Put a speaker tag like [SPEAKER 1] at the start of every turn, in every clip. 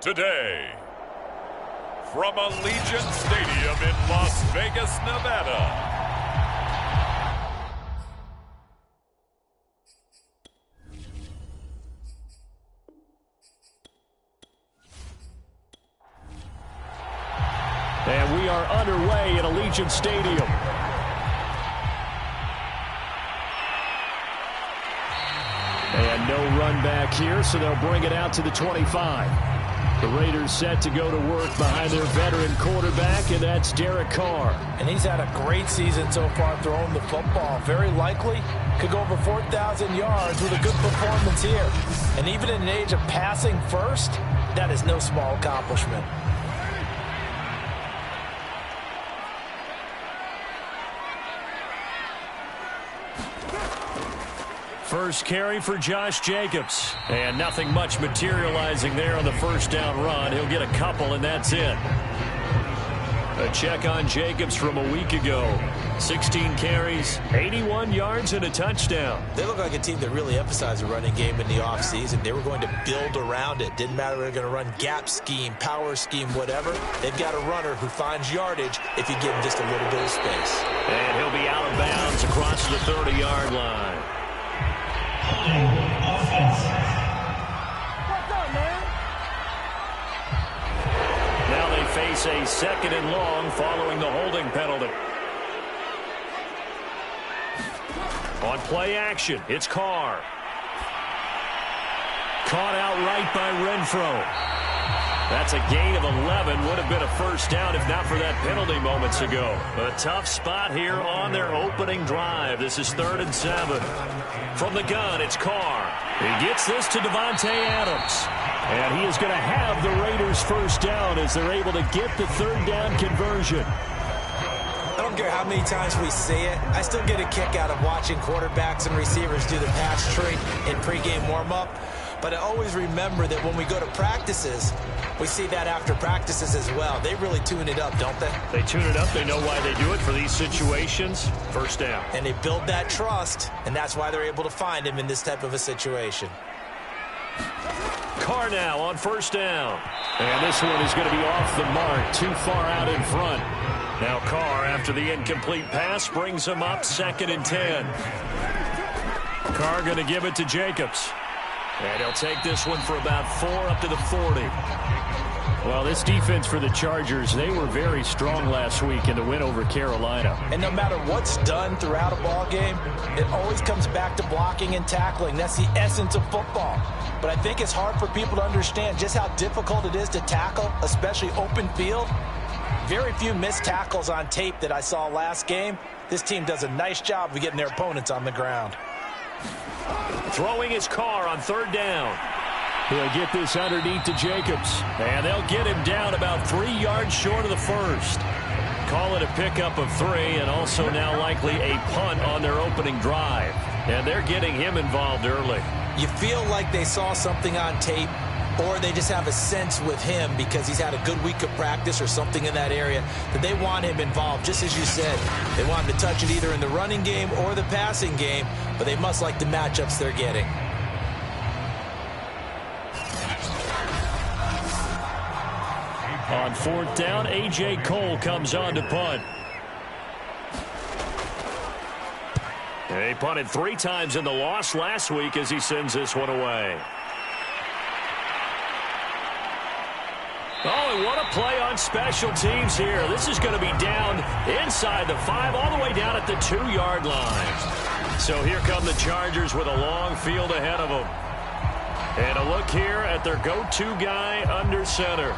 [SPEAKER 1] today. From Allegiant Stadium in Las Vegas, Nevada.
[SPEAKER 2] And we are underway at Allegiant Stadium. And no run back here, so they'll bring it out to the 25. The Raiders set to go to work behind their veteran quarterback, and that's Derek Carr.
[SPEAKER 3] And he's had a great season so far throwing the football. Very likely could go over 4,000 yards with a good performance here. And even in an age of passing first, that is no small accomplishment.
[SPEAKER 2] First carry for Josh Jacobs. And nothing much materializing there on the first down run. He'll get a couple, and that's it. A check on Jacobs from a week ago. 16 carries, 81 yards, and a touchdown.
[SPEAKER 3] They look like a team that really emphasized the running game in the offseason. They were going to build around it. Didn't matter if they're going to run gap scheme, power scheme, whatever. They've got a runner who finds yardage if you give him just a little bit of space.
[SPEAKER 2] And he'll be out of bounds across the 30-yard line. Now they face a second and long following the holding penalty. On play action, it's Carr. Caught outright by Renfro. That's a gain of 11. Would have been a first down if not for that penalty moments ago. A tough spot here on their opening drive. This is 3rd and 7. From the gun, it's Carr. He gets this to Devontae Adams. And he is going to have the Raiders first down as they're able to get the third down conversion.
[SPEAKER 3] I don't care how many times we see it. I still get a kick out of watching quarterbacks and receivers do the pass tree in pregame warm-up. But I always remember that when we go to practices, we see that after practices as well. They really tune it up, don't they?
[SPEAKER 2] They tune it up. They know why they do it for these situations. First down.
[SPEAKER 3] And they build that trust, and that's why they're able to find him in this type of a situation.
[SPEAKER 2] Carr now on first down. And this one is going to be off the mark, too far out in front. Now Carr, after the incomplete pass, brings him up 2nd and 10. Carr going to give it to Jacobs. And he'll take this one for about 4 up to the 40. Well, this defense for the Chargers, they were very strong last week in the win over Carolina.
[SPEAKER 3] And no matter what's done throughout a ball game, it always comes back to blocking and tackling. That's the essence of football. But I think it's hard for people to understand just how difficult it is to tackle, especially open field. Very few missed tackles on tape that I saw last game. This team does a nice job of getting their opponents on the ground.
[SPEAKER 2] Throwing his Carr on 3rd down. He'll get this underneath to Jacobs. And they'll get him down about 3 yards short of the first. Call it a pickup of 3 and also now likely a punt on their opening drive. And they're getting him involved early.
[SPEAKER 3] You feel like they saw something on tape, or they just have a sense with him because he's had a good week of practice or something in that area that they want him involved. Just as you said, they want him to touch it either in the running game or the passing game, but they must like the matchups they're getting.
[SPEAKER 2] On 4th down, A.J. Cole comes on to punt. He punted 3 times in the loss last week as he sends this one away. Oh, and what a play on special teams here. This is going to be down inside the 5, all the way down at the 2-yard line. So here come the Chargers with a long field ahead of them. And a look here at their go-to guy under center.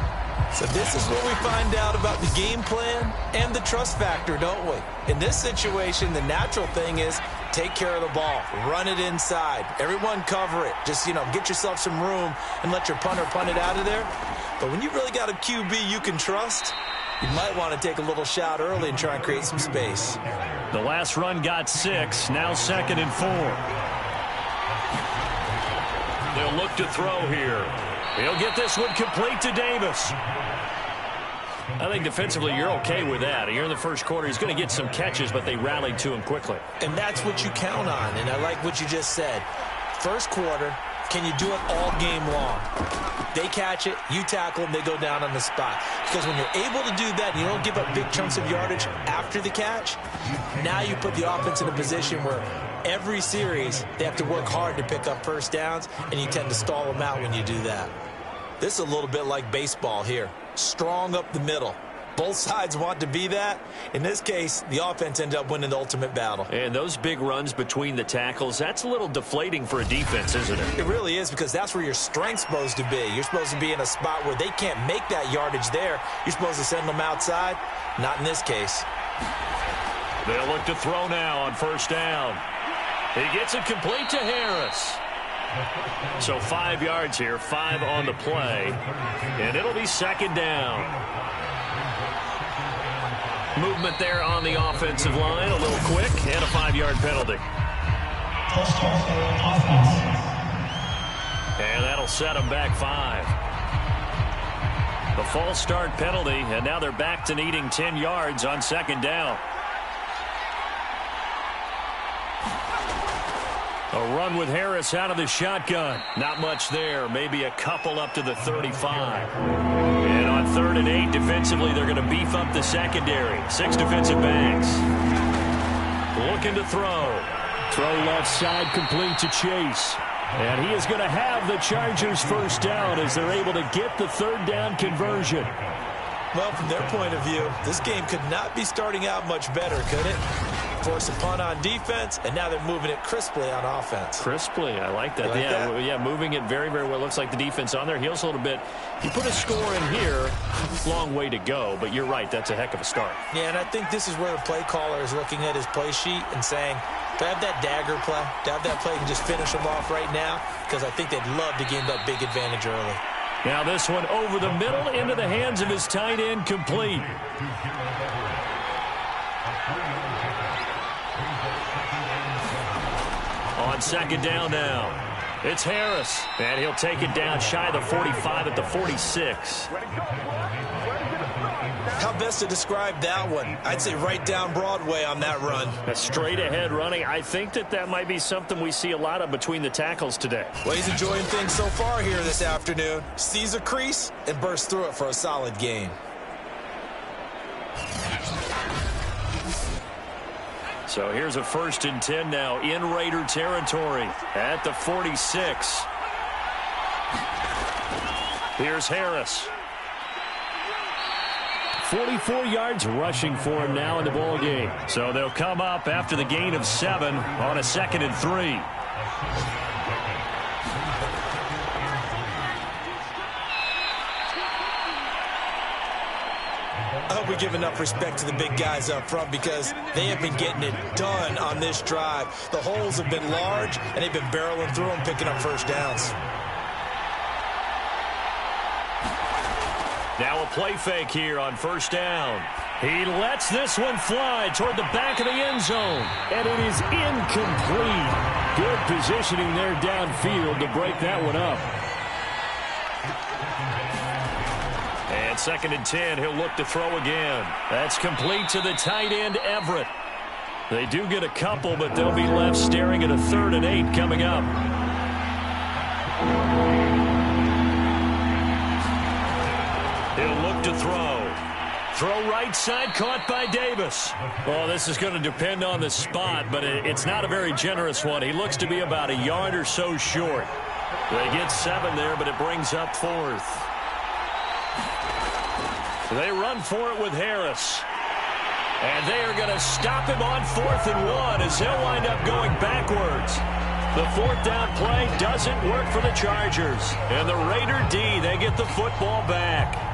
[SPEAKER 3] So this is where we find out about the game plan and the trust factor, don't we? In this situation, the natural thing is take care of the ball, run it inside, everyone cover it. Just, get yourself some room and let your punter punt it out of there. But when you really got a QB you can trust, you might want to take a little shot early and try and create some space.
[SPEAKER 2] The last run got 6, now 2nd and 4. They'll look to throw here. He'll get this one complete to Davis. I think defensively you're okay with that. Here in the first quarter, he's going to get some catches, but they rallied to him quickly.
[SPEAKER 3] And that's what you count on, and I like what you just said. First quarter, can you do it all game long? They catch it, you tackle them, they go down on the spot. Because when you're able to do that and you don't give up big chunks of yardage after the catch, now you put the offense in a position where every series they have to work hard to pick up first downs, and you tend to stall them out when you do that. This is a little bit like baseball here. Strong up the middle. Both sides want to be that. In this case, the offense ended up winning the ultimate battle.
[SPEAKER 2] And those big runs between the tackles, that's a little deflating for a defense, isn't it?
[SPEAKER 3] It really is, because that's where your strength's supposed to be. You're supposed to be in a spot where they can't make that yardage there. You're supposed to send them outside. Not in this case.
[SPEAKER 2] They'll look to throw now on first down. He gets it complete to Harris. So 5 yards here, 5 on the play. And it'll be second down. Movement there on the offensive line, a little quick, and a 5-yard penalty. And that'll set them back 5. The false start penalty, and now they're back to needing 10 yards on second down. A run with Harris out of the shotgun. Not much there, maybe a couple up to the 35. And on 3rd and 8, defensively, they're going to beef up the secondary. 6 defensive backs. Looking to throw. Throw left side, complete to Chase. And he is going to have the Chargers first down as they're able to get the 3rd down conversion.
[SPEAKER 3] Well, from their point of view, this game could not be starting out much better, could it? Force a punt on defense, and now they're moving it crisply on offense.
[SPEAKER 2] Crisply, I like that. Yeah, moving it very, very well. Looks like the defense on their heels a little bit. You put a score in here, long way to go, but you're right, that's a heck of a start.
[SPEAKER 3] Yeah, and I think this is where the play caller is looking at his play sheet and saying, to have that dagger play, to have that play and just finish them off right now, because I think they'd love to gain that big advantage early.
[SPEAKER 2] Now this one over the middle into the hands of his tight end, complete. On second down now, it's Harris, and he'll take it down shy of the 45 at the 46.
[SPEAKER 3] How best to describe that one? I'd say right down Broadway on that run.
[SPEAKER 2] A straight ahead running. I think that might be something we see a lot of between the tackles today.
[SPEAKER 3] Well, he's enjoying things so far here this afternoon. Sees a crease and bursts through it for a solid gain.
[SPEAKER 2] So here's a 1st and 10 now in Raider territory at the 46. Here's Harris. 44 yards rushing for him now in the ball game. So they'll come up after the gain of 7 on a 2nd and 3.
[SPEAKER 3] I hope we give enough respect to the big guys up front, because they have been getting it done on this drive. The holes have been large, and they've been barreling through them, picking up first downs.
[SPEAKER 2] Now a play fake here on first down. He lets this one fly toward the back of the end zone, and it is incomplete. Good positioning there downfield to break that one up. And 2nd and 10, he'll look to throw again. That's complete to the tight end, Everett. They do get a couple, but they'll be left staring at a 3rd and 8 coming up. He'll look to throw. Throw right side, caught by Davis. Well, this is going to depend on the spot, but it's not a very generous one. He looks to be about a yard or so short. They get 7 there, but it brings up 4th. They run for it with Harris. And they are going to stop him on 4th and 1 as he'll wind up going backwards. The 4th down play doesn't work for the Chargers. And the Raider D, they get the football back.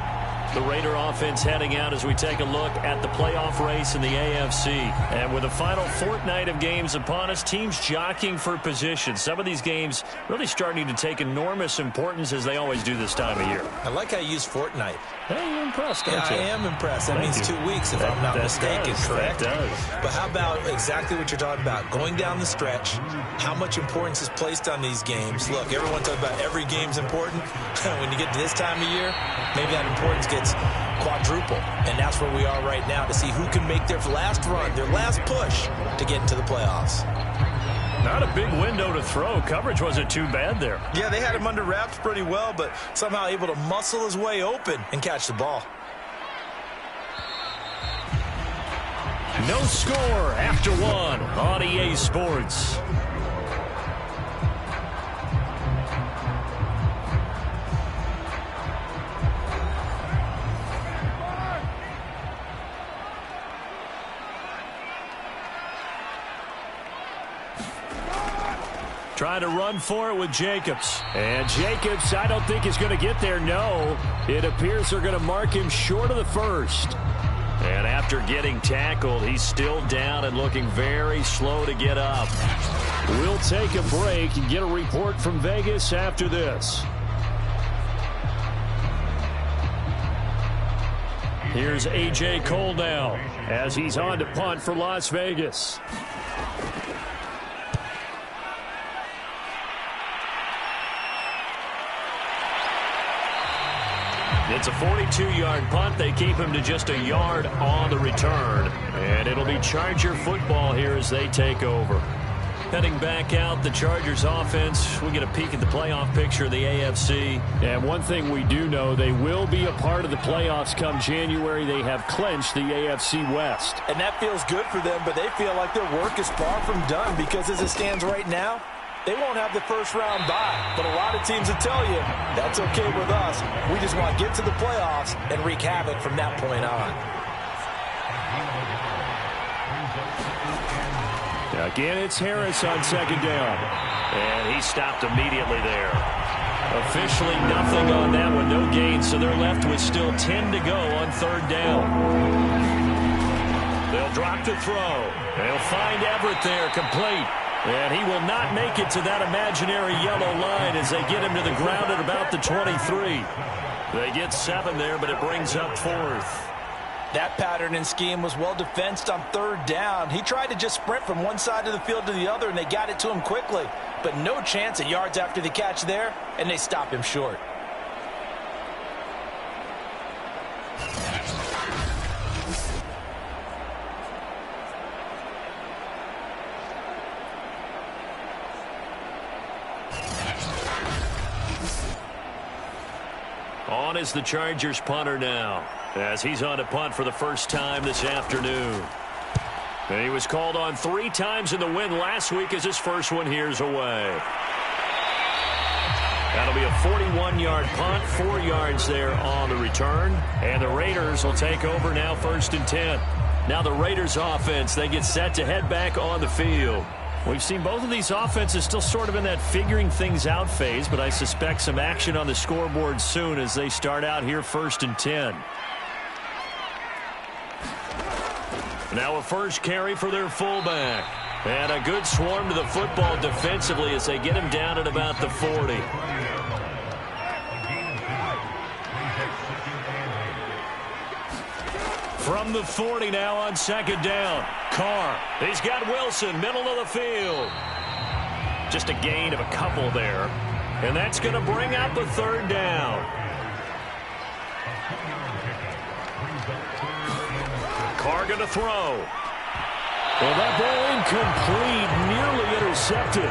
[SPEAKER 2] The Raider offense heading out as we take a look at the playoff race in the AFC. And with the final fortnight of games upon us, teams jockeying for position. Some of these games really starting to take enormous importance, as they always do this time of year.
[SPEAKER 3] I like how you use fortnight.
[SPEAKER 2] Hey, you're impressed, don't you?
[SPEAKER 3] I am impressed. That means 2 weeks, if I'm not mistaken, correct?
[SPEAKER 2] That does.
[SPEAKER 3] But how about exactly what you're talking about? Going down the stretch, how much importance is placed on these games? Look, everyone talks about every game's important. When you get to this time of year, maybe that importance gets quadruple. And that's where we are right now, to see who can make their last run, their last push to get into the playoffs.
[SPEAKER 2] Not a big window to throw. Coverage wasn't too bad there.
[SPEAKER 3] Yeah, they had him under wraps pretty well, but somehow able to muscle his way open and catch the ball.
[SPEAKER 2] No score after one on EA Sports. Trying to run for it with Jacobs. And Jacobs, I don't think is going to get there. No, it appears they're going to mark him short of the first. And after getting tackled, he's still down and looking very slow to get up. We'll take a break and get a report from Vegas after this. Here's A.J. Cole now as he's on to punt for Las Vegas. It's a 42-yard punt. They keep him to just a yard on the return. And it'll be Charger football here as they take over. Heading back out, the Chargers offense. We get a peek at the playoff picture of the AFC. And one thing we do know, they will be a part of the playoffs come January. They have clinched the AFC West.
[SPEAKER 3] And that feels good for them, but they feel like their work is far from done because as it stands right now, they won't have the first-round bye, but a lot of teams will tell you, that's okay with us. We just want to get to the playoffs and wreak havoc from that point on.
[SPEAKER 2] Again, it's Harris on second down. And he stopped immediately there. Officially nothing on that one, no gain, so they're left with still 10 to go on third down. They'll drop to throw. They'll find Everett there, complete. And he will not make it to that imaginary yellow line as they get him to the ground at about the 23. They get 7 there, but it brings up fourth.
[SPEAKER 3] That pattern and scheme was well defensed on third down. He tried to just sprint from one side of the field to the other, and they got it to him quickly. But no chance at yards after the catch there, and they stop him short.
[SPEAKER 2] On is the Chargers punter now, as he's on to punt for the first time this afternoon. And he was called on 3 times in the win last week as his first one here's away. That'll be a 41-yard punt, 4 yards there on the return. And the Raiders will take over now, 1st and 10. Now the Raiders offense, they get set to head back on the field. We've seen both of these offenses still sort of in that figuring things out phase, but I suspect some action on the scoreboard soon as they start out here 1st and 10. Now a first carry for their fullback. And a good swarm to the football defensively as they get him down at about the 40. From the 40 now on second down. Carr. He's got Wilson, middle of the field. Just a gain of a couple there. And that's going to bring up a third down. Carr going to throw. Well, that ball incomplete, nearly intercepted.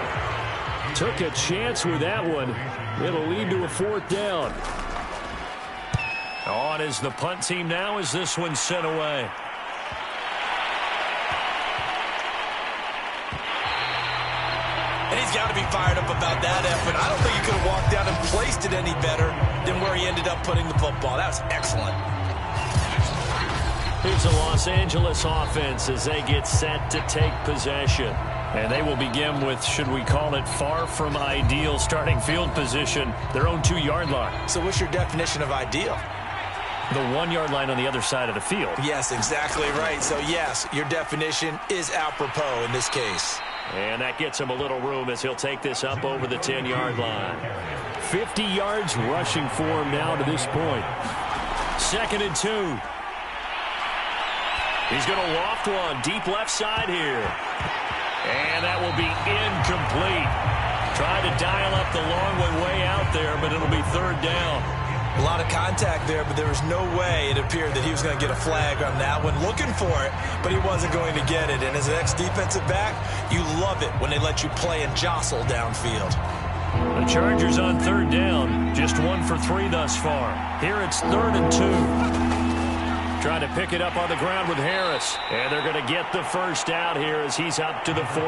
[SPEAKER 2] Took a chance with that one. It'll lead to a 4th down. On is the punt team now as this one's sent away.
[SPEAKER 3] And he's got to be fired up about that effort. I don't think he could have walked down and placed it any better than where he ended up putting the football. That was excellent.
[SPEAKER 2] Here's the Los Angeles offense as they get set to take possession. And they will begin with, should we call it, far from ideal starting field position, their own 2-yard line.
[SPEAKER 3] So what's your definition of ideal?
[SPEAKER 2] The 1-yard line on the other side of the field.
[SPEAKER 3] Yes, exactly right. So, yes, your definition is apropos in this case.
[SPEAKER 2] And that gets him a little room as he'll take this up over the 10-yard line. 50 yards rushing for him now to this point. 2nd and 2. He's going to loft one deep left side here. And that will be incomplete. Tried to dial up the long way out there, but it'll be 3rd down.
[SPEAKER 3] A lot of contact there, but there was no way it appeared that he was going to get a flag on that one. Looking for it, but he wasn't going to get it. And as an ex-defensive back, you love it when they let you play and jostle downfield.
[SPEAKER 2] The Chargers on third down, just 1 for 3 thus far. Here it's 3rd and 2. Trying to pick it up on the ground with Harris. And they're going to get the first out here as he's up to the 14.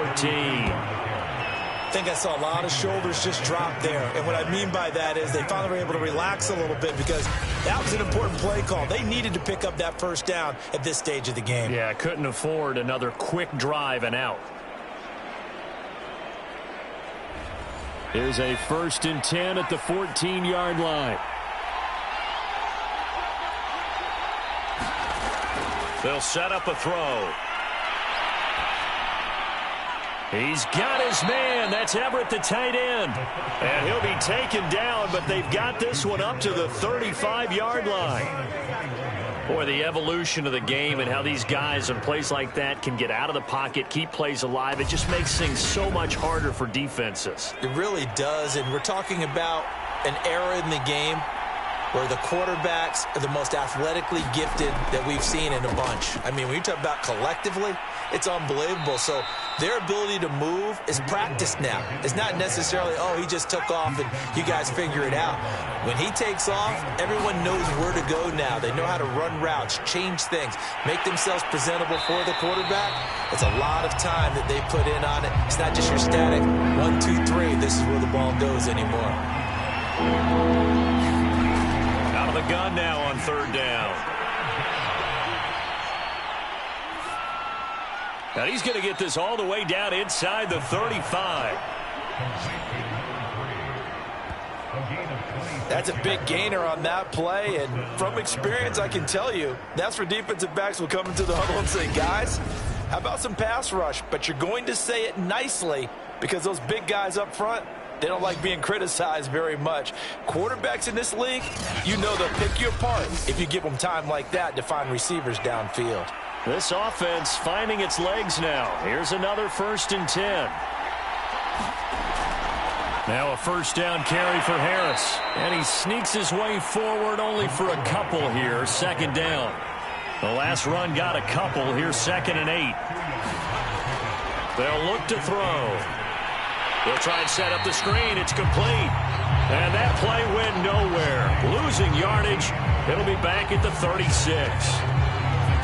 [SPEAKER 3] I think I saw a lot of shoulders just drop there. And what I mean by that is they finally were able to relax a little bit because that was an important play call. They needed to pick up that first down at this stage of the game.
[SPEAKER 2] Yeah, couldn't afford another quick drive and out. Here's a 1st and 10 at the 14-yard line. They'll set up a throw. He's got his man. That's Everett, the tight end. And he'll be taken down, but they've got this one up to the 35-yard line. Boy, the evolution of the game and how these guys in plays like that can get out of the pocket, keep plays alive, it just makes things so much harder for defenses.
[SPEAKER 3] It really does, and we're talking about an era in the game where the quarterbacks are the most athletically gifted that we've seen in a bunch. I mean, when you talk about collectively, it's unbelievable. So their ability to move is practiced now. It's not necessarily, oh, he just took off and you guys figure it out. When he takes off, everyone knows where to go now. They know how to run routes, change things, make themselves presentable for the quarterback. It's a lot of time that they put in on it. It's not just your static 1, 2, 3. This is where the ball goes anymore.
[SPEAKER 2] Out of the gun now on 3rd down. And he's going to get this all the way down inside the 35.
[SPEAKER 3] That's a big gainer on that play, and from experience, I can tell you, that's where defensive backs will come into the huddle and say, guys, how about some pass rush? But you're going to say it nicely because those big guys up front, they don't like being criticized very much. Quarterbacks in this league, you know they'll pick you apart if you give them time like that to find receivers downfield.
[SPEAKER 2] This offense finding its legs now. Here's another 1st and 10. Now a 1st down carry for Harris. And he sneaks his way forward only for a couple here. 2nd down. The last run got a couple. Here's 2nd and 8. They'll look to throw. They'll try and set up the screen. It's complete. And that play went nowhere. Losing yardage. It'll be back at the 36.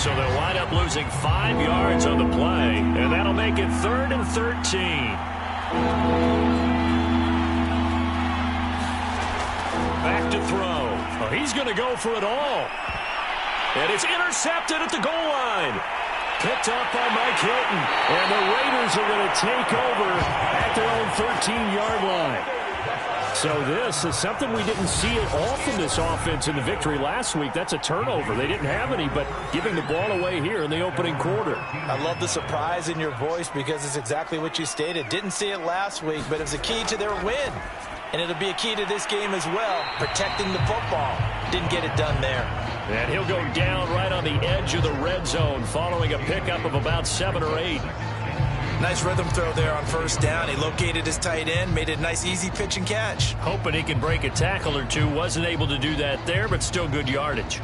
[SPEAKER 2] So they'll wind up losing 5 yards on the play. And that'll make it 3rd and 13. Back to throw. Oh, he's going to go for it all. And it's intercepted at the goal line. Picked up by Mike Hilton. And the Raiders are going to take over at their own 13-yard line. So this is something we didn't see it all from this offense in the victory last week. That's a turnover. They didn't have any, but giving the ball away here in the opening quarter.
[SPEAKER 3] I love the surprise in your voice because it's exactly what you stated. Didn't see it last week, but it was a key to their win. And it'll be a key to this game as well, protecting the football. Didn't get it done there.
[SPEAKER 2] And he'll go down right on the edge of the red zone following a pickup of about 7 or 8.
[SPEAKER 3] Nice rhythm throw there on 1st down. He located his tight end, made it a nice easy pitch and catch.
[SPEAKER 2] Hoping he can break a tackle or two. Wasn't able to do that there, but still good yardage.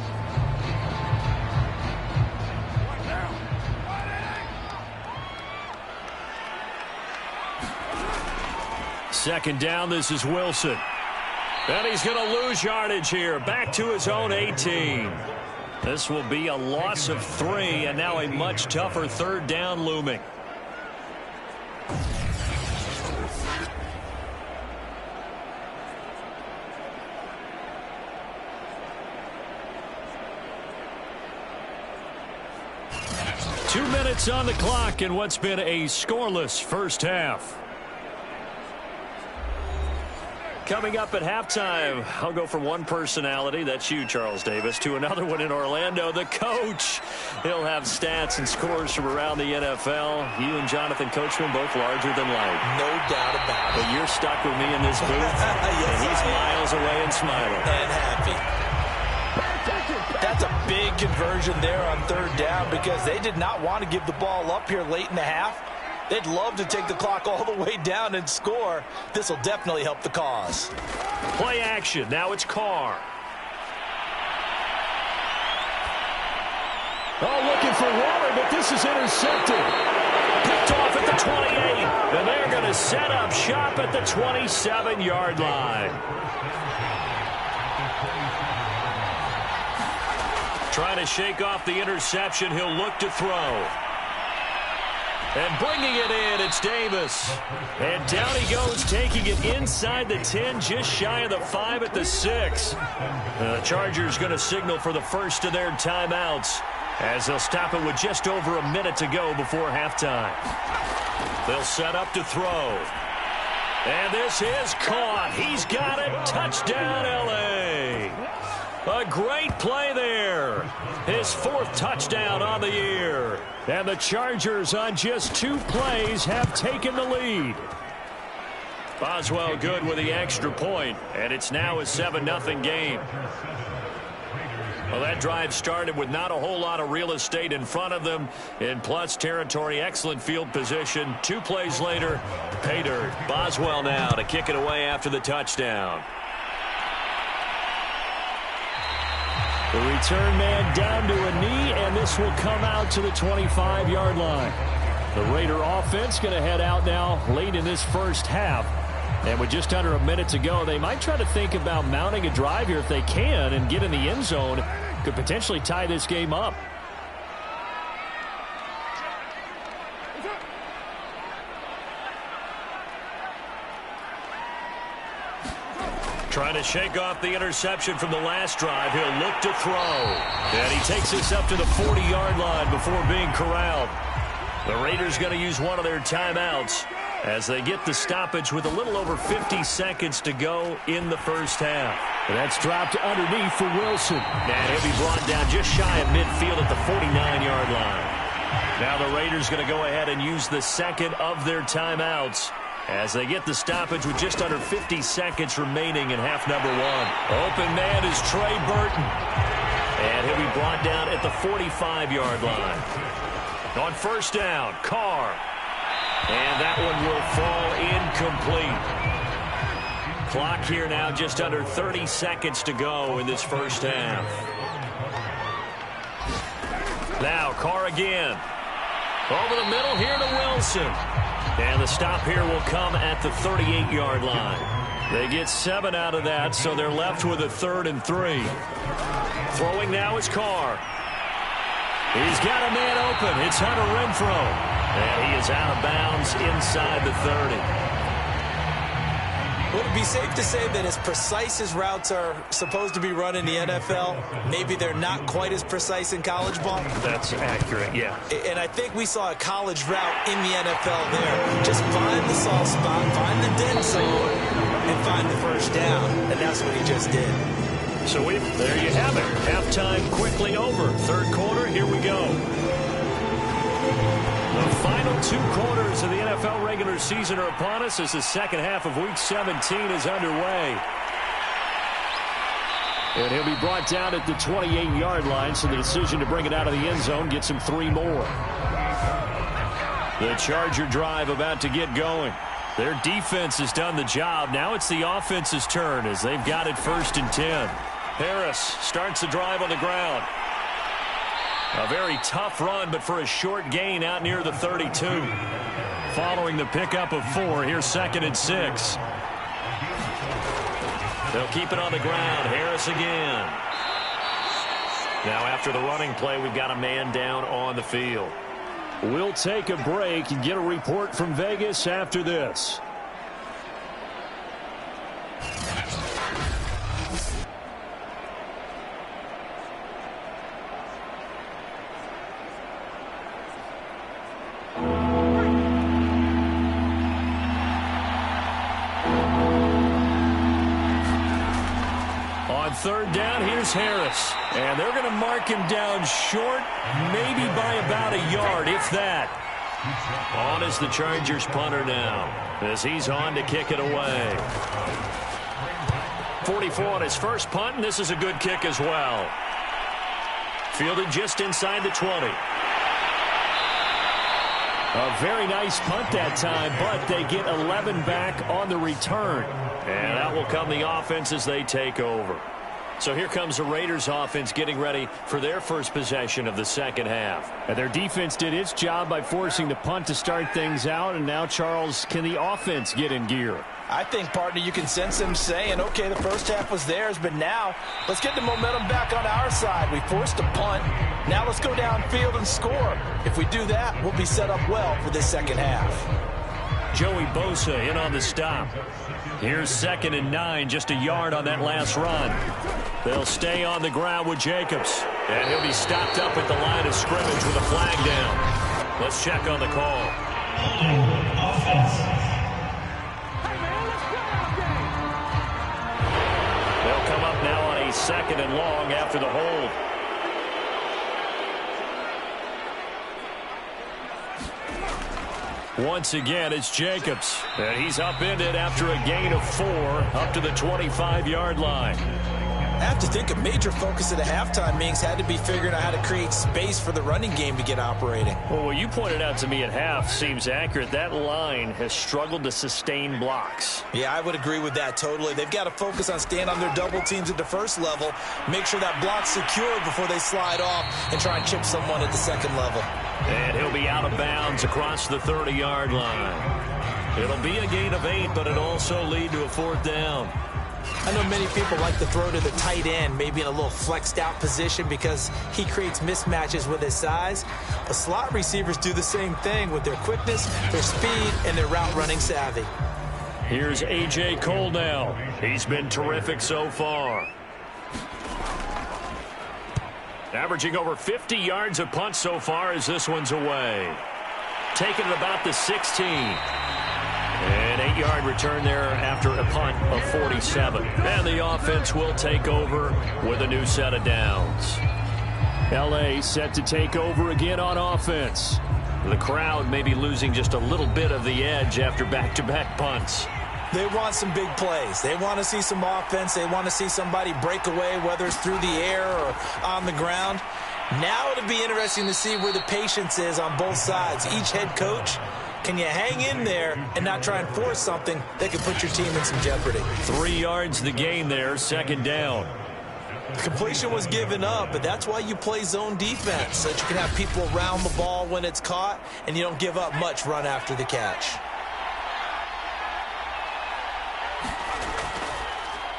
[SPEAKER 2] Second down, this is Wilson. And he's going to lose yardage here. Back to his own 18. This will be a loss of 3, and now a much tougher 3rd down looming. Two minutes on the clock in what's been a scoreless first half. Coming up at halftime, I'll go from one personality, that's you, Charles Davis, to another one in Orlando, the coach. He'll have stats and scores from around the NFL. You and Jonathan Coachman both larger than life.
[SPEAKER 3] No doubt about it.
[SPEAKER 2] But you're stuck with me in this booth,
[SPEAKER 3] yes,
[SPEAKER 2] and he's miles away and smiling.
[SPEAKER 3] And happy. That's a big conversion there on 3rd down because they did not want to give the ball up here late in the half. They'd love to take the clock all the way down and score. This will definitely help the cause.
[SPEAKER 2] Play action. Now it's Carr. Oh, looking for Waller, but this is intercepted. Picked off at the 28, and they're going to set up shop at the 27-yard line. Trying to shake off the interception, he'll look to throw. And bringing it in, it's Davis. And down he goes, taking it inside the 10, just shy of the 5 at the 6. The Chargers going to signal for the first of their timeouts, as they'll stop it with just over a minute to go before halftime. They'll set up to throw. And this is caught. He's got it. Touchdown, L.A. A great play there. His 4th touchdown on the year. And the Chargers on just 2 plays have taken the lead. Boswell good with the extra point, and it's now a 7-0 game. Well, that drive started with not a whole lot of real estate in front of them. In plus territory, excellent field position. 2 plays later, pay dirt. Boswell now to kick it away after the touchdown. The return man down to a knee, and this will come out to the 25-yard line. The Raider offense going to head out now late in this first half. And with just under a minute to go, they might try to think about mounting a drive here if they can and get in the end zone. Could potentially tie this game up. Trying to shake off the interception from the last drive. He'll look to throw. And he takes this up to the 40-yard line before being corralled. The Raiders going to use one of their timeouts as they get the stoppage with a little over 50 seconds to go in the first half. And that's dropped underneath for Wilson. And he'll be brought down just shy of midfield at the 49-yard line. Now the Raiders going to go ahead and use the second of their timeouts as they get the stoppage with just under 50 seconds remaining in half number 1. Open man is Trey Burton. And he'll be brought down at the 45-yard line. On first down, Carr. And that one will fall incomplete. Clock here now just under 30 seconds to go in this first half. Now Carr again. Over the middle here to Wilson. And the stop here will come at the 38-yard line. They get 7 out of that, so they're left with a 3rd and 3. Throwing now is Carr. He's got a man open. It's Hunter Renfrow. And he is out of bounds inside the 30.
[SPEAKER 3] Would it be safe to say that as precise as routes are supposed to be run in the NFL, maybe they're not quite as precise in college ball?
[SPEAKER 2] That's accurate, yeah.
[SPEAKER 3] And I think we saw a college route in the NFL there. Just find the soft spot, find the dead zone, and find the first down. And that's what he just did.
[SPEAKER 2] So there you have it. Halftime quickly over. 3rd quarter, here we go. The final 2 quarters of the NFL regular season are upon us as the second half of Week 17 is underway. And he'll be brought down at the 28-yard line, so the decision to bring it out of the end zone gets him 3 more. The Charger drive about to get going. Their defense has done the job. Now it's the offense's turn as they've got it 1st and 10. Harris starts the drive on the ground. A very tough run, but for a short gain out near the 32. Following the pickup of 4, here's 2nd and 6. They'll keep it on the ground. Harris again. Now after the running play, we've got a man down on the field. We'll take a break and get a report from Vegas after this. Third down, here's Harris. And they're going to mark him down short, maybe by about a yard, if that. On is the Chargers punter now, as he's on to kick it away. 44 on his first punt, and this is a good kick as well. Fielded just inside the 20. A very nice punt that time, but they get 11 back on the return. And that will come the offense as they take over. So here comes the Raiders offense getting ready for their first possession of the second half.
[SPEAKER 4] And their defense did its job by forcing the punt to start things out. And now, Charles, can the offense get in gear?
[SPEAKER 3] I think, partner, you can sense them saying, okay, the first half was theirs, but now let's get the momentum back on our side. We forced a punt. Now let's go downfield and score. If we do that, we'll be set up well for this second half.
[SPEAKER 2] Joey Bosa in on the stop. Here's 2nd and 9, just a yard on that last run. They'll stay on the ground with Jacobs. And he'll be stopped up at the line of scrimmage with a flag down. Let's check on the call. They'll come up now on a 2nd and long after the hold. Once again, it's Jacobs. And he's upended after a gain of 4 up to the 25-yard line.
[SPEAKER 3] I have to think a major focus at the halftime meetings had to be figuring out how to create space for the running game to get operating.
[SPEAKER 2] Well, what you pointed out to me at half seems accurate. That line has struggled to sustain blocks.
[SPEAKER 3] Yeah, I would agree with that totally. They've got to focus on staying on their double teams at the first level, make sure that block's secured before they slide off and try and chip someone at the second level.
[SPEAKER 2] And he'll be out of bounds across the 30-yard line. It'll be a gain of 8, but it'll also lead to a 4th down.
[SPEAKER 3] I know many people like to throw to the tight end, maybe in a little flexed out position because he creates mismatches with his size. But slot receivers do the same thing with their quickness, their speed, and their route running savvy.
[SPEAKER 2] Here's A.J. Cole now. He's been terrific so far. Averaging over 50 yards a punt so far as this one's away. Taking it about the 16. An 8-yard return there after a punt of 47. And the offense will take over with a new set of downs.
[SPEAKER 4] L.A. set to take over again on offense.
[SPEAKER 2] The crowd may be losing just a little bit of the edge after back-to-back punts.
[SPEAKER 3] They want some big plays. They want to see some offense. They want to see somebody break away, whether it's through the air or on the ground. Now it'll be interesting to see where the patience is on both sides. Each head coach, can you hang in there and not try and force something that could put your team in some jeopardy?
[SPEAKER 2] 3 yards the gain there, 2nd down.
[SPEAKER 3] The completion was given up, but that's why you play zone defense, so that you can have people around the ball when it's caught, and you don't give up much run after the catch.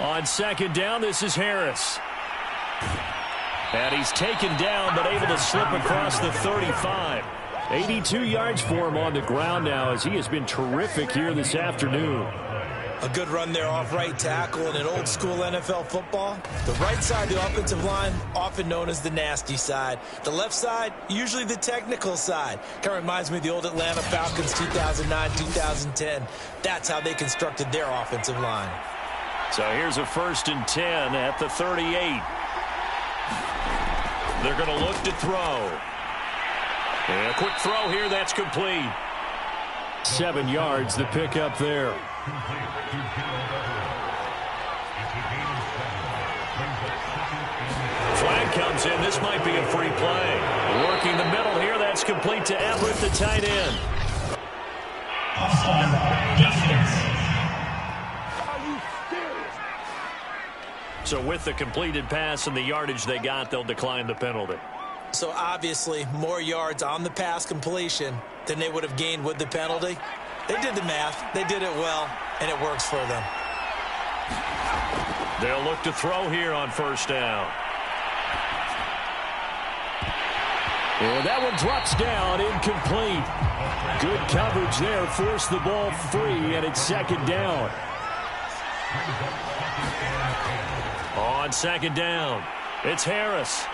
[SPEAKER 2] On 2nd down, this is Harris. And he's taken down, but able to slip across the 35.
[SPEAKER 4] 82 yards for him on the ground now, as he has been terrific here this afternoon.
[SPEAKER 3] A good run there off right tackle in an old school NFL football. The right side of the offensive line, often known as the nasty side. The left side, usually the technical side. Kind of reminds me of the old Atlanta Falcons 2009-2010. That's how they constructed their offensive line.
[SPEAKER 2] So here's a 1st and 10 at the 38. They're going to look to throw. And a quick throw here, that's complete.
[SPEAKER 4] 7 yards, the pickup there.
[SPEAKER 2] Flag comes in. This might be a free play. Working the middle here, that's complete to Everett, the tight end. So with the completed pass and the yardage they got, they'll decline the penalty.
[SPEAKER 3] So obviously, more yards on the pass completion than they would have gained with the penalty. They did the math. They did it well, and it works for them.
[SPEAKER 2] They'll look to throw here on 1st down.
[SPEAKER 4] And that one drops down, incomplete. Good coverage there, forced the ball free, and it's 2nd down.
[SPEAKER 2] On 2nd down, it's Harris.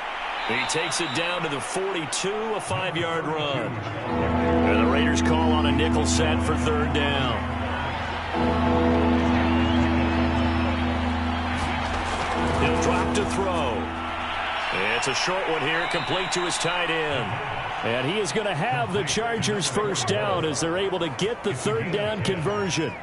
[SPEAKER 2] He takes it down to the 42, a 5-yard run. And the Raiders call on a nickel set for 3rd down. He'll drop to throw. It's a short one here, complete to his tight end.
[SPEAKER 4] And he is going to have the Chargers' 1st down as they're able to get the 3rd down conversion.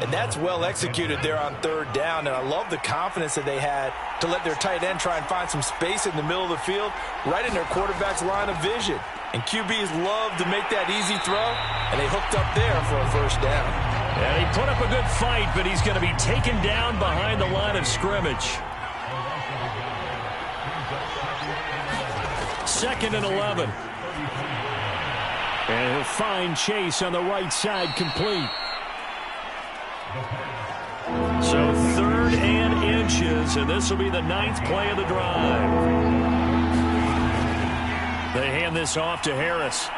[SPEAKER 3] And that's well executed there on 3rd down, and I love the confidence that they had to let their tight end try and find some space in the middle of the field, right in their quarterback's line of vision. And QBs love to make that easy throw, and they hooked up there for a 1st down.
[SPEAKER 2] Yeah, he put up a good fight, but he's going to be taken down behind the line of scrimmage. 2nd and 11.
[SPEAKER 4] And he'll find Chase on the right side, complete.
[SPEAKER 2] So 3rd and inches, and this will be the 9th play of the drive. They hand this off to Harris.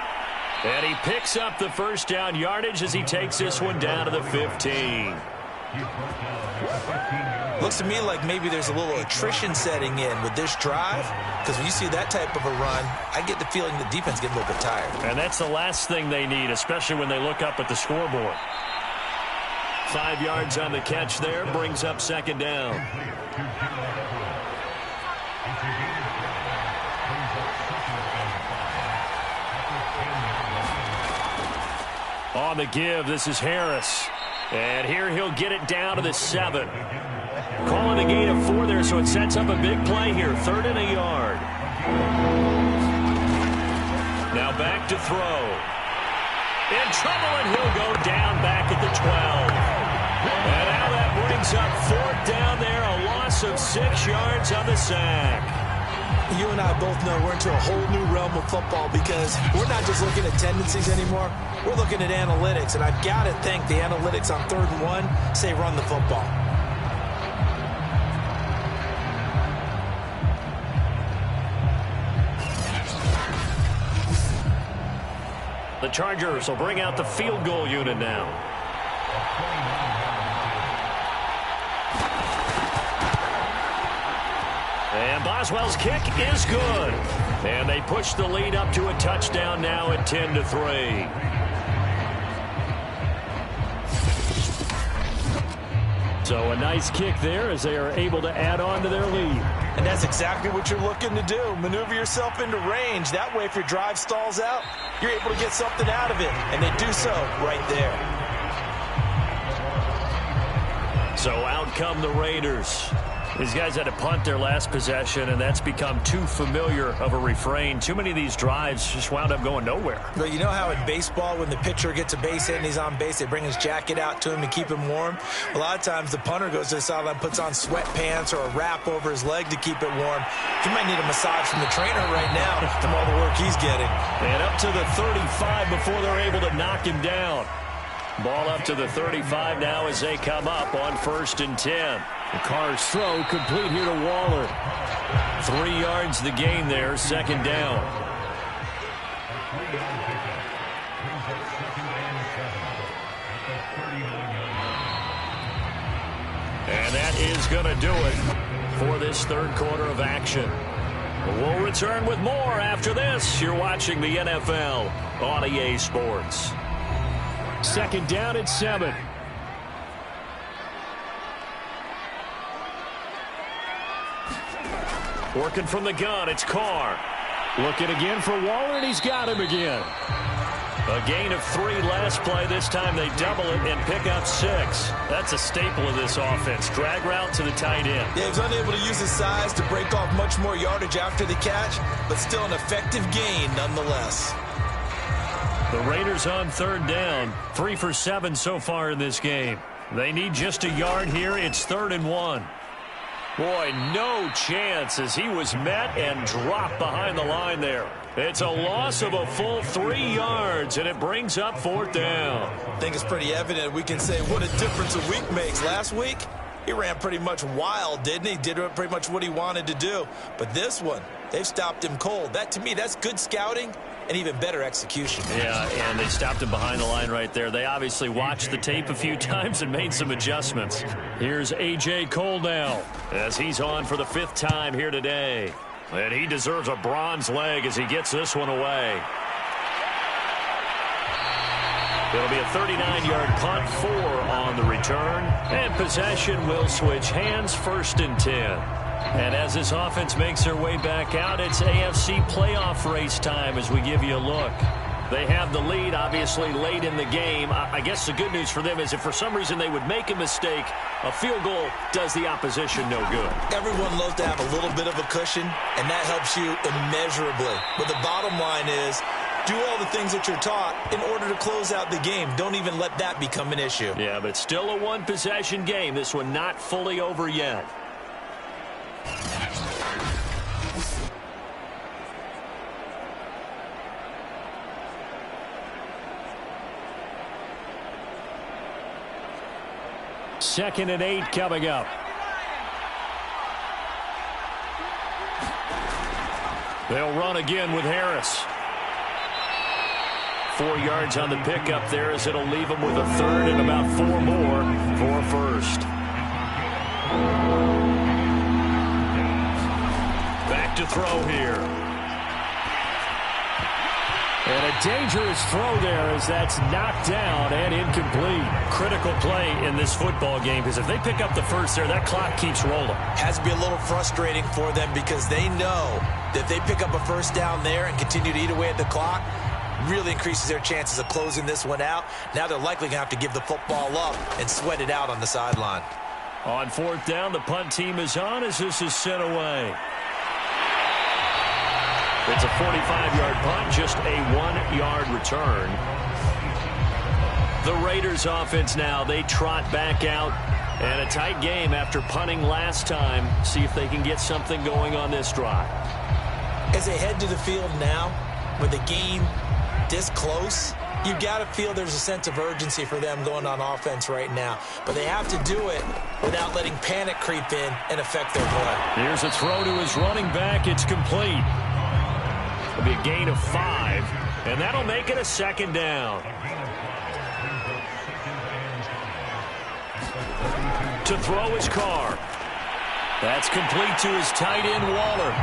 [SPEAKER 2] And he picks up the first down yardage as he takes this one down to the 15.
[SPEAKER 3] Looks to me like maybe there's a little attrition setting in with this drive, because when you see that type of a run, I get the feeling the defense gets a little bit tired.
[SPEAKER 2] And that's the last thing they need, especially when they look up at the scoreboard. 5 yards on the catch there, brings up 2nd down. On the give, this is Harris. And here he'll get it down to the 7. Calling a gain of 4 there, so it sets up a big play here. 3rd and a yard. Now back to throw. In trouble, and he'll go down back at the 12. And now that brings up 4th down there, a loss of 6 yards on the sack.
[SPEAKER 3] You and I both know we're into a whole new realm of football because we're not just looking at tendencies anymore. We're looking at analytics, and I've got to think the analytics on 3rd and 1 say run the football.
[SPEAKER 2] The Chargers will bring out the field goal unit now. And Boswell's kick is good. And they push the lead up to a touchdown now at 10-3.
[SPEAKER 4] So a nice kick there as they are able to add on to their lead.
[SPEAKER 3] And that's exactly what you're looking to do. Maneuver yourself into range. That way, if your drive stalls out, you're able to get something out of it. And they do so right there.
[SPEAKER 2] So out come the Raiders. These guys had to punt their last possession, and that's become too familiar of a refrain. Too many of these drives just wound up going nowhere.
[SPEAKER 3] But you know how in baseball, when the pitcher gets a base hit and he's on base, they bring his jacket out to him to keep him warm? A lot of times the punter goes to the sideline, puts on sweatpants or a wrap over his leg to keep it warm. He might need a massage from the trainer right now from all the work he's getting.
[SPEAKER 2] And up to the 35 before they're able to knock him down. Ball up to the 35 now as they come up on 1st and 10.
[SPEAKER 4] The Carr's throw complete here to Waller.
[SPEAKER 2] 3 yards the gain there, 2nd down. And that is going to do it for this 3rd quarter of action. We'll return with more after this. You're watching the NFL on EA Sports.
[SPEAKER 4] 2nd down at 7.
[SPEAKER 2] Working from the gun, it's Carr.
[SPEAKER 4] Looking again for Waller, and he's got him again.
[SPEAKER 2] A gain of 3 last play. This time they double it and pick up 6. That's a staple of this offense. Drag route to the tight end.
[SPEAKER 3] Yeah, he was unable to use his size to break off much more yardage after the catch, but still an effective gain nonetheless.
[SPEAKER 2] The Raiders on 3rd down. 3 for 7 so far in this game. They need just a yard here. It's 3rd and 1. Boy, no chance as he was met and dropped behind the line there. It's a loss of a full 3 yards, and it brings up 4th down.
[SPEAKER 3] I think it's pretty evident. We can say what a difference a week makes. Last week, he ran pretty much wild, didn't he? Did pretty much what he wanted to do. But this one, they've stopped him cold. That, to me, that's good scouting and even better execution.
[SPEAKER 2] Yeah, and they stopped him behind the line right there. They obviously watched the tape a few times and made some adjustments. Here's A.J. Cole now as he's on for the 5th time here today. And he deserves a bronze leg as he gets this one away. It'll be a 39-yard punt, 4 on the return. And possession will switch hands, 1st and 10. And as this offense makes their way back out, it's AFC playoff race time as we give you a look. They have the lead, obviously, late in the game. I guess the good news for them is if for some reason they would make a mistake, a field goal does the opposition no good.
[SPEAKER 3] Everyone loves to have a little bit of a cushion, and that helps you immeasurably. But the bottom line is, do all the things that you're taught in order to close out the game. Don't even let that become an issue.
[SPEAKER 2] Yeah, but still a one-possession game. This one not fully over yet.
[SPEAKER 4] 2nd and 8 coming up. They'll run again with Harris. 4 yards on the pickup there as it'll leave them with a third and about 4 more for a first. Back to throw here. And a dangerous throw there as that's knocked down and incomplete. Critical play in this football game because if they pick up the first there, that clock keeps rolling.
[SPEAKER 3] Has to be a little frustrating for them because they know that if they pick up a first down there and continue to eat away at the clock, really increases their chances of closing this one out. Now they're likely going to have to give the football up and sweat it out on the sideline.
[SPEAKER 2] On 4th down, the punt team is on as this is sent away. It's a 45-yard punt, just a 1-yard return. The Raiders offense now, they trot back out. And a tight game after punting last time. See if they can get something going on this drive.
[SPEAKER 3] As they head to the field now, with the game this close, you've got to feel there's a sense of urgency for them going on offense right now. But they have to do it without letting panic creep in and affect their play.
[SPEAKER 2] Here's a throw to his running back. It's complete. It'll be a gain of 5, and that'll make it a 2nd down. To throw his Carr. That's complete to his tight end, Waller.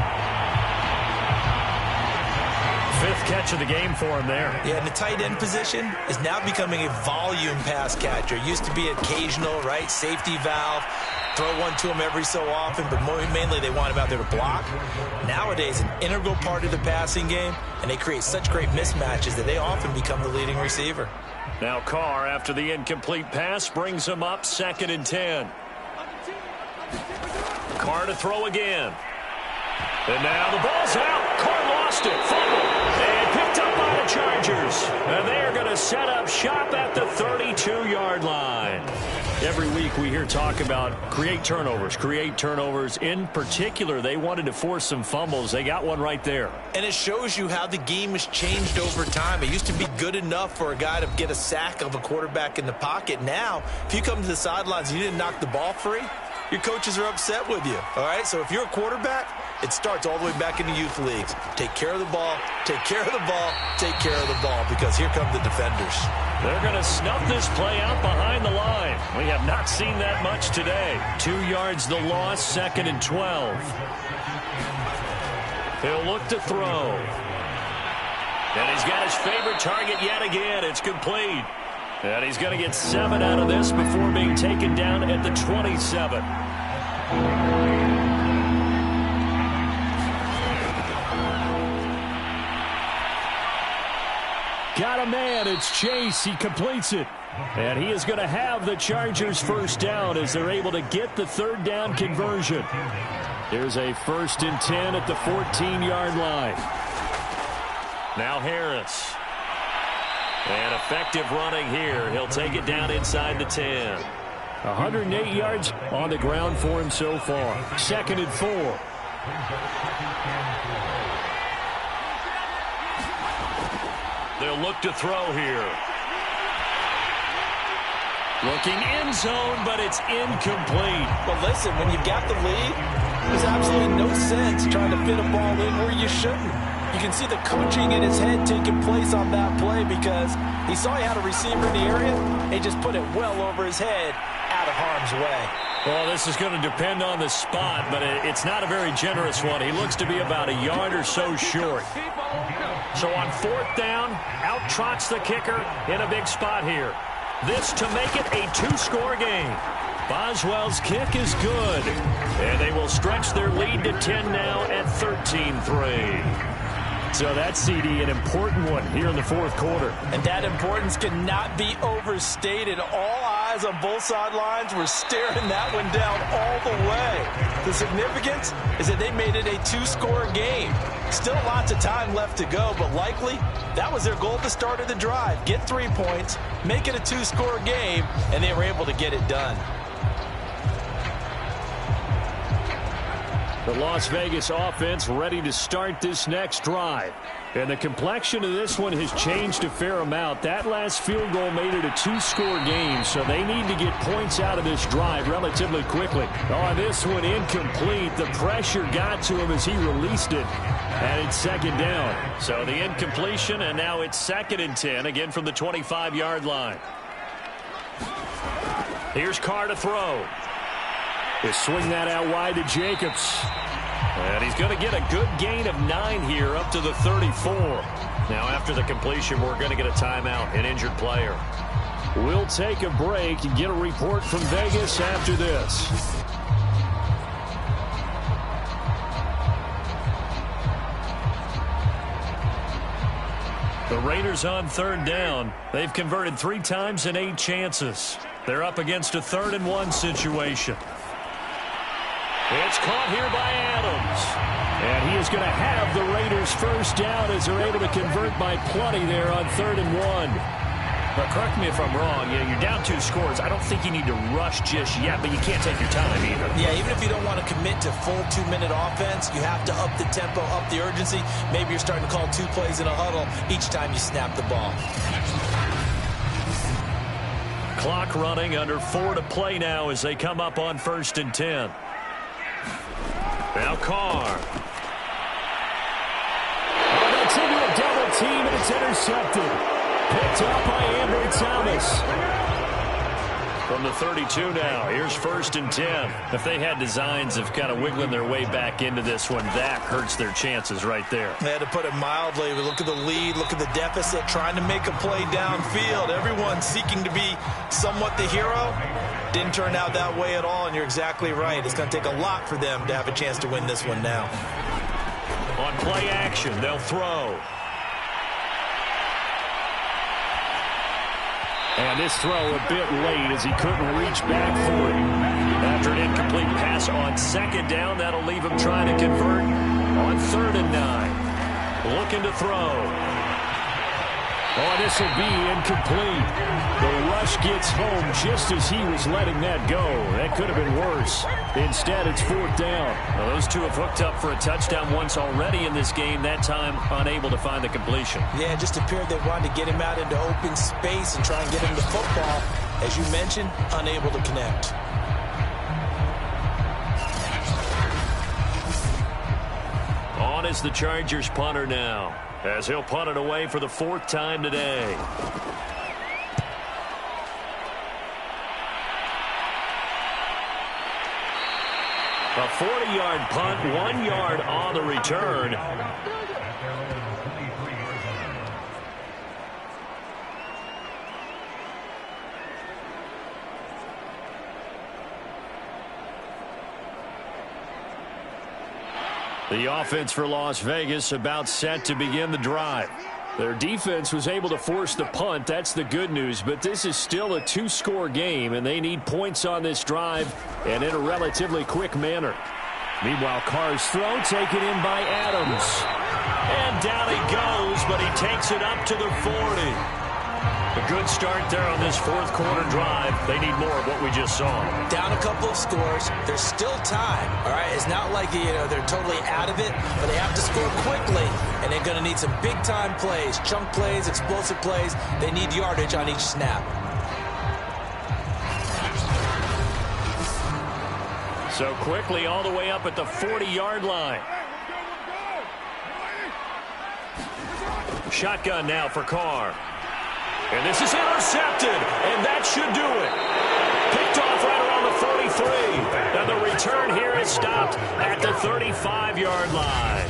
[SPEAKER 2] 5th catch of the game for him there.
[SPEAKER 3] Yeah, and the tight end position is now becoming a volume pass catcher. Used to be occasional, right? Safety valve. Throw one to him every so often, but mainly they want him out there to block. Nowadays, an integral part of the passing game, and they create such great mismatches that they often become the leading receiver.
[SPEAKER 2] Now Carr, after the incomplete pass, brings him up 2nd and 10. Carr to throw again. And now the ball's out. Carr lost it. Fumble. And picked up by the Chargers. And they are going to set up shop at the 32-yard line. Every week we hear talk about create turnovers. In particular, they wanted to force some fumbles. They got one right there.
[SPEAKER 3] And it shows you how the game has changed over time. It used to be good enough for a guy to get a sack of a quarterback in the pocket. Now, if you come to the sidelines and you didn't knock the ball free, your coaches are upset with you. All right, so if you're a quarterback, it starts all the way back in the youth leagues. Take care of the ball, take care of the ball, take care of the ball, because here come the defenders.
[SPEAKER 2] They're going to snuff this play out behind the line. We have not seen that much today. 2 yards the loss, 2nd and 12. He'll look to throw. And he's got his favorite target yet again. It's complete. And he's going to get 7 out of this before being taken down at the 27.
[SPEAKER 4] Got a man. It's Chase. He completes it. And he is going to have the Chargers first down as they're able to get the 3rd down conversion. Here's a 1st and 10 at the 14-yard line.
[SPEAKER 2] Now Harris. And effective running here. He'll take it down inside the 10.
[SPEAKER 4] 108 yards on the ground for him so far. 2nd and 4.
[SPEAKER 2] They'll look to throw here. Looking end zone, but it's incomplete.
[SPEAKER 3] Well, listen, when you've got the lead, there's absolutely no sense trying to fit a ball in where you shouldn't. You can see the coaching in his head taking place on that play because he saw he had a receiver in the area and he just put it well over his head out of harm's way.
[SPEAKER 2] Well, this is going to depend on the spot, but it's not a very generous one. He looks to be about a yard or so short. So on 4th down, out trots the kicker in a big spot here. This to make it a 2-score game. Boswell's kick is good. And they will stretch their lead to 10 now at 13-3.
[SPEAKER 4] So that's, CD, an important one here in the 4th quarter.
[SPEAKER 3] And that importance cannot be overstated. All eyes on both sidelines were staring that one down all the way. The significance is that they made it a 2-score game. Still lots of time left to go, but likely that was their goal at the start of the drive. Get 3 points, make it a 2-score game, and they were able to get it done.
[SPEAKER 4] The Las Vegas offense ready to start this next drive. And the complexion of this one has changed a fair amount. That last field goal made it a two-score game, so they need to get points out of this drive relatively quickly. On this one, incomplete. The pressure got to him as he released it, and it's second down.
[SPEAKER 2] So the incompletion, and now it's 2nd and 10, again from the 25-yard line. Here's Carr to throw.
[SPEAKER 4] They swing that out wide to Jacobs.
[SPEAKER 2] And he's going to get a good gain of 9 here up to the 34. Now after the completion, we're going to get a timeout, an injured player.
[SPEAKER 4] We'll take a break and get a report from Vegas after this.
[SPEAKER 2] The Raiders on 3rd down. They've converted 3 times in 8 chances. They're up against a 3rd and 1 situation.
[SPEAKER 4] It's caught here by Adams. And he is going to have the Raiders first down as they're able to convert by plenty there on 3rd and 1.
[SPEAKER 2] But correct me if I'm wrong, you're down 2 scores. I don't think you need to rush just yet, but you can't take your time either.
[SPEAKER 3] Yeah, even if you don't want to commit to full 2-minute offense, you have to up the tempo, up the urgency. Maybe you're starting to call 2 plays in a huddle each time you snap the ball.
[SPEAKER 2] Clock running, under 4 to play now as they come up on 1st and 10. Now Carr.
[SPEAKER 4] Oh, that's into a double team, and it's intercepted. Picked up by Ambry Thomas.
[SPEAKER 2] From the 32 now, here's 1st and 10. If they had designs of kind of wiggling their way back into this one, that hurts their chances right there.
[SPEAKER 3] They had to put it mildly. Look at the lead, look at the deficit, trying to make a play downfield. Everyone seeking to be somewhat the hero. Didn't turn out that way at all, and you're exactly right. It's going to take a lot for them to have a chance to win this one now.
[SPEAKER 2] On play action, they'll throw.
[SPEAKER 4] And this throw a bit late as he couldn't reach back for it.
[SPEAKER 2] After an incomplete pass on 2nd down, that'll leave him trying to convert on 3rd and 9. Looking to throw.
[SPEAKER 4] Oh, this will be incomplete. The rush gets home just as he was letting that go. That could have been worse. Instead, it's 4th down.
[SPEAKER 2] Well, those two have hooked up for a touchdown once already in this game, that time unable to find the completion.
[SPEAKER 3] Yeah, it just appeared they wanted to get him out into open space and try and get him the football. As you mentioned, unable to connect.
[SPEAKER 2] On is the Chargers punter now, as he'll punt it away for the 4th time today. A 40-yard punt, 1 yard on the return. The offense for Las Vegas about set to begin the drive.
[SPEAKER 4] Their defense was able to force the punt. That's the good news. But this is still a 2-score game, and they need points on this drive and in a relatively quick manner. Meanwhile, Carr's throw taken in by Adams.
[SPEAKER 2] And down he goes, but he takes it up to the 40. A good start there on this 4th quarter drive. They need more of what we just saw.
[SPEAKER 3] Down a couple of scores. There's still time. All right, it's not like they're totally out of it, but they have to score quickly, and they're going to need some big-time plays, chunk plays, explosive plays. They need yardage on each snap.
[SPEAKER 2] So quickly all the way up at the 40-yard line. Shotgun now for Carr. And this is intercepted, and that should do it. Picked off right around the 43. And the return here is stopped at the 35-yard line.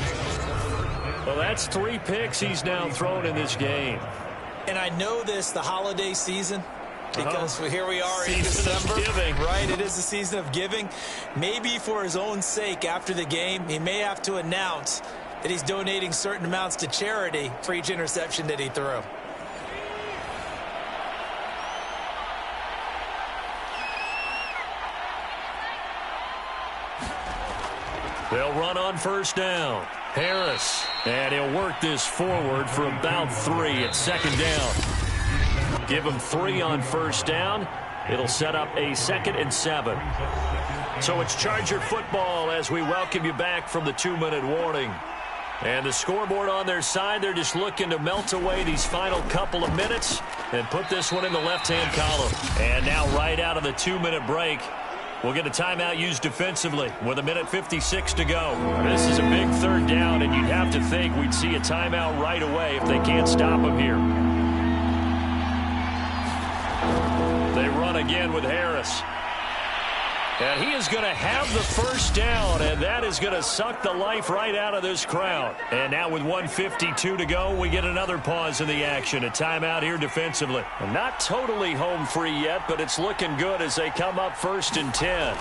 [SPEAKER 2] Well, that's 3 picks he's now thrown in this game.
[SPEAKER 3] And I know this, the holiday season, because here we are in
[SPEAKER 2] December.
[SPEAKER 3] Right, it is the season of giving. Maybe for his own sake after the game, he may have to announce that he's donating certain amounts to charity for each interception that he threw.
[SPEAKER 2] They'll run on 1st down. Harris. And he'll work this forward for about 3 at 2nd down. Give him 3 on 1st down. It'll set up a 2nd and 7. So it's Charger football as we welcome you back from the 2-minute warning. And the scoreboard on their side, they're just looking to melt away these final couple of minutes and put this one in the left-hand column. And now right out of the 2-minute break, we'll get a timeout used defensively with 1:56 to go. This is a big third down, and you'd have to think we'd see a timeout right away if they can't stop them here. They run again with Harris. And he is going to have the first down, and that is going to suck the life right out of this crowd. And now with 1:52 to go, we get another pause in the action. A timeout here defensively. And not totally home free yet, but it's looking good as they come up 1st and 10.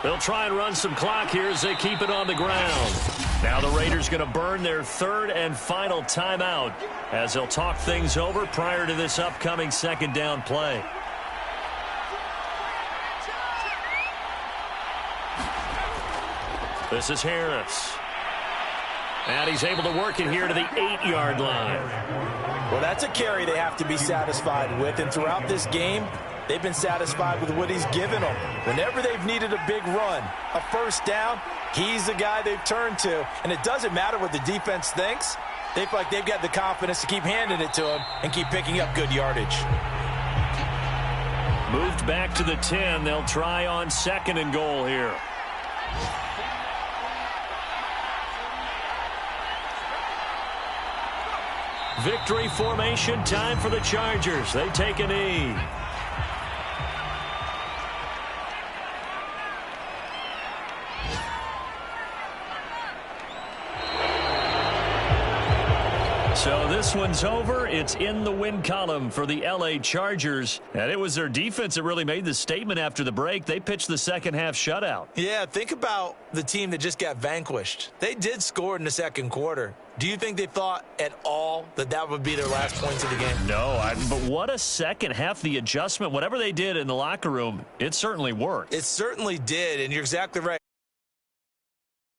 [SPEAKER 2] They'll try and run some clock here as they keep it on the ground. Now the Raiders going to burn their 3rd and final timeout as they'll talk things over prior to this upcoming 2nd down play. This is Harris. And he's able to work it here to the 8-yard line.
[SPEAKER 3] Well, that's a carry they have to be satisfied with. And throughout this game, they've been satisfied with what he's given them. Whenever they've needed a big run, a first down, he's the guy they've turned to. And it doesn't matter what the defense thinks. They feel like they've got the confidence to keep handing it to him and keep picking up good yardage.
[SPEAKER 2] Moved back to the 10. They'll try on 2nd and goal here. Victory formation, time for the Chargers. They take a knee. So this one's over. It's in the win column for the L.A. Chargers. And it was their defense that really made the statement after the break. They pitched the second-half shutout.
[SPEAKER 3] Yeah, think about the team that just got vanquished. They did score in the second quarter. Do you think they thought at all that that would be their last points of the game?
[SPEAKER 2] No, but what a second half. The adjustment, whatever they did in the locker room, it certainly worked.
[SPEAKER 3] It certainly did, and you're exactly right.